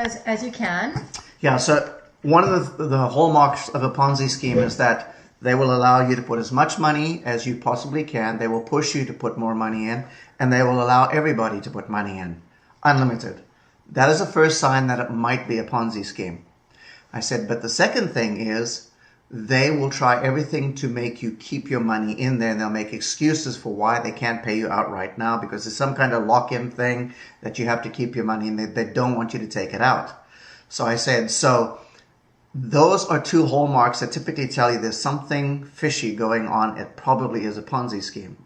as you can. Yeah, so one of the hallmarks of a Ponzi scheme is that they will allow you to put as much money as you possibly can. They will push you to put more money in, and they will allow everybody to put money in, unlimited. That is the first sign that it might be a Ponzi scheme. I said, but the second thing is they will try everything to make you keep your money in there, and they'll make excuses for why they can't pay you out right now because there's some kind of lock-in thing that you have to keep your money in. They don't want you to take it out. So I said, so those are two hallmarks that typically tell you there's something fishy going on. It probably is a Ponzi scheme.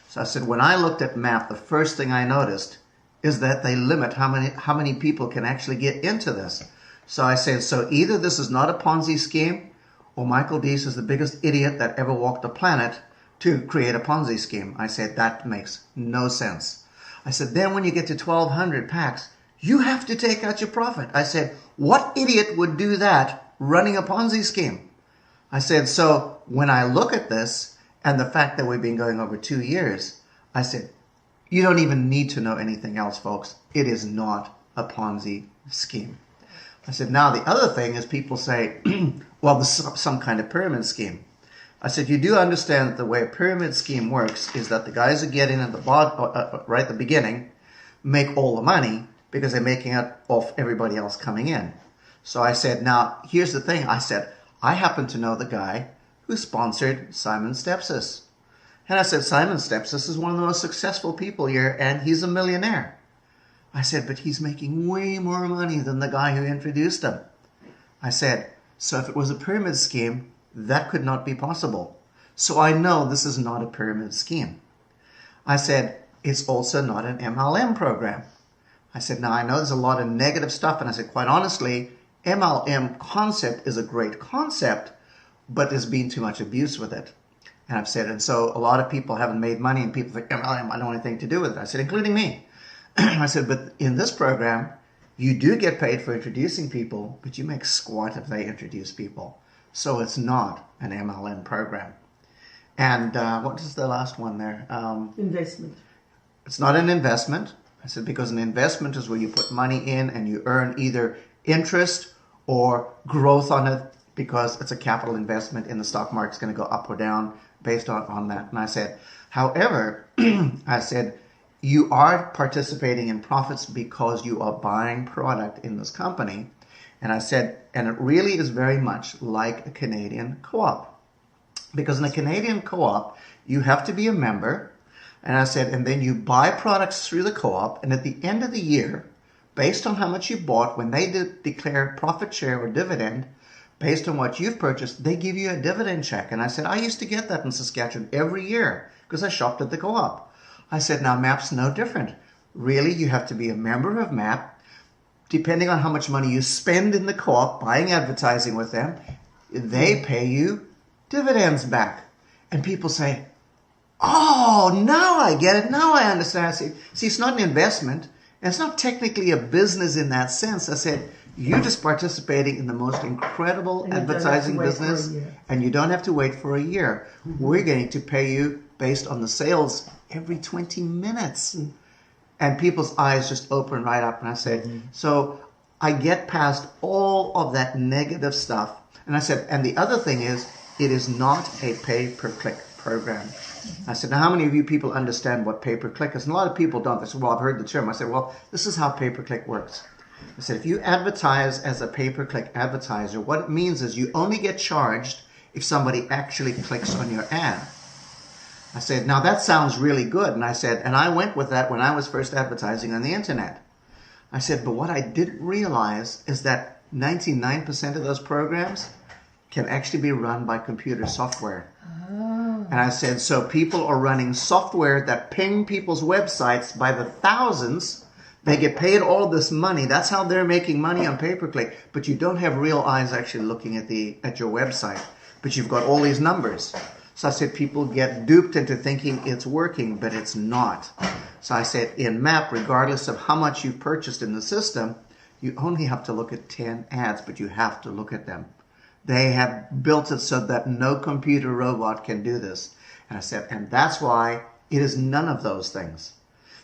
So I said, when I looked at MAP, the first thing I noticed is that they limit how many people can actually get into this. So I said, so either this is not a Ponzi scheme, or Michael Deese is the biggest idiot that ever walked the planet to create a Ponzi scheme. I said, that makes no sense. I said, then when you get to 1,200 packs, you have to take out your profit. I said, what idiot would do that running a Ponzi scheme? I said, so when I look at this and the fact that we've been going over 2 years, I said, you don't even need to know anything else, folks. It is not a Ponzi scheme. I said, now the other thing is people say, well, this is some kind of pyramid scheme. I said, you do understand that the way a pyramid scheme works is that the guys who get in at the bottom, right at the beginning, make all the money because they're making it off everybody else coming in. So I said, now, here's the thing. I said, I happen to know the guy who sponsored Simon Stepsis. And I said, Simon Stepsis is one of the most successful people here, and he's a millionaire. I said, but he's making way more money than the guy who introduced him. I said, so if it was a pyramid scheme, that could not be possible. So I know this is not a pyramid scheme. I said, it's also not an MLM program. I said, now I know there's a lot of negative stuff. And I said, quite honestly, MLM concept is a great concept, but there's been too much abuse with it. And I've said, and so a lot of people haven't made money, and people think, MLM, I don't want anything to do with it. I said, including me. I said, but in this program, you do get paid for introducing people, but you make squat if they introduce people. So it's not an MLM program. And what is the last one there? Investment. It's not an investment. I said, because an investment is where you put money in and you earn either interest or growth on it because it's a capital investment in the stock market. It's going to go up or down based on that. And I said, however, I said, you are participating in profits because you are buying product in this company. And I said, and it really is very much like a Canadian co-op. Because in a Canadian co-op, you have to be a member. And I said, and then you buy products through the co-op. And at the end of the year, based on how much you bought, when they declare profit share or dividend, based on what you've purchased, they give you a dividend check. And I said, I used to get that in Saskatchewan every year because I shopped at the co-op. I said, now MAP's no different. Really, you have to be a member of MAP. Depending on how much money you spend in the co-op buying advertising with them, they pay you dividends back. And people say, oh, now I get it. Now I understand. I said, see, it's not an investment. And it's not technically a business in that sense. I said, you're just participating in the most incredible advertising business, and you don't have to wait for a year. We're going to pay you based on the sales every 20 minutes. And people's eyes just open right up. And I said, so I get past all of that negative stuff. And I said, and the other thing is, it is not a pay-per-click program. I said, now how many of you people understand what pay-per-click is? And a lot of people don't. They said, well, I've heard the term. I said, well, this is how pay-per-click works. I said, if you advertise as a pay-per-click advertiser, what it means is you only get charged if somebody actually clicks on your ad. I said, now that sounds really good. And I said, and I went with that when I was first advertising on the internet. I said, but what I didn't realize is that 99% of those programs can actually be run by computer software. Oh. And I said, so people are running software that ping people's websites by the thousands. They get paid all this money. That's how they're making money on pay-per-click. But you don't have real eyes actually looking at your website. But you've got all these numbers. So I said, people get duped into thinking it's working, but it's not. So I said, in MAP, regardless of how much you've purchased in the system, you only have to look at 10 ads, but you have to look at them. They have built it so that no computer robot can do this. And I said, and that's why it is none of those things.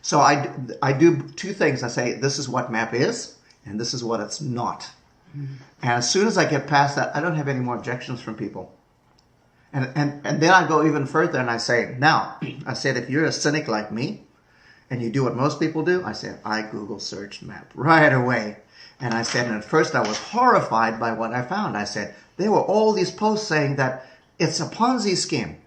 So I do two things. I say, this is what MAP is. and this is what it's not. And as soon as I get past that, I don't have any more objections from people. And then I go even further and I say, now, I said, if you're a cynic like me and you do what most people do, I said, I Google searched MAP right away. And I said, and at first I was horrified by what I found. I said, there were all these posts saying that it's a Ponzi scheme.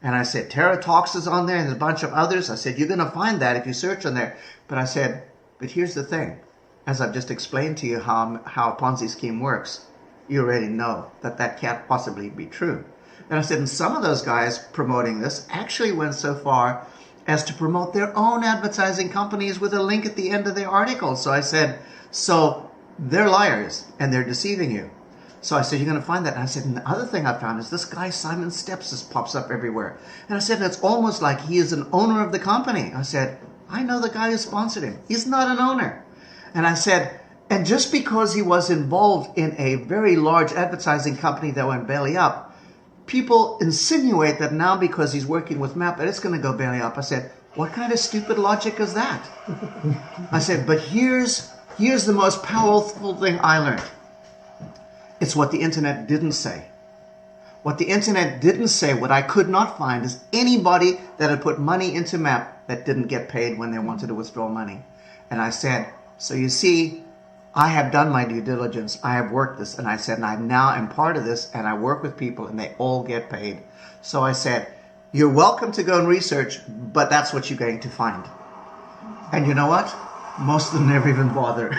And I said, Terra Talks is on there and a bunch of others. I said, you're going to find that if you search on there. But I said, but here's the thing. As I've just explained to you how a Ponzi scheme works, you already know that that can't possibly be true. And I said, and some of those guys promoting this actually went so far as to promote their own advertising companies with a link at the end of their article. So I said, so they're liars and they're deceiving you. So I said, you're going to find that. And I said, and the other thing I found is this guy, Simon Steps, just pops up everywhere. And I said, it's almost like he is an owner of the company. I said, I know the guy who sponsored him. He's not an owner. And I said, and just because he was involved in a very large advertising company that went belly up, people insinuate that now because he's working with MAP that it's going to go belly up. I said, what kind of stupid logic is that? I said, but here's the most powerful thing I learned. It's what the internet didn't say. What the internet didn't say, what I could not find, is anybody that had put money into MAP that didn't get paid when they wanted to withdraw money. And I said, so you see, I have done my due diligence. I have worked this. And I said, and I now am part of this, and I work with people, and they all get paid. So I said, you're welcome to go and research, but that's what you're going to find. And you know what? Most of them never even bother.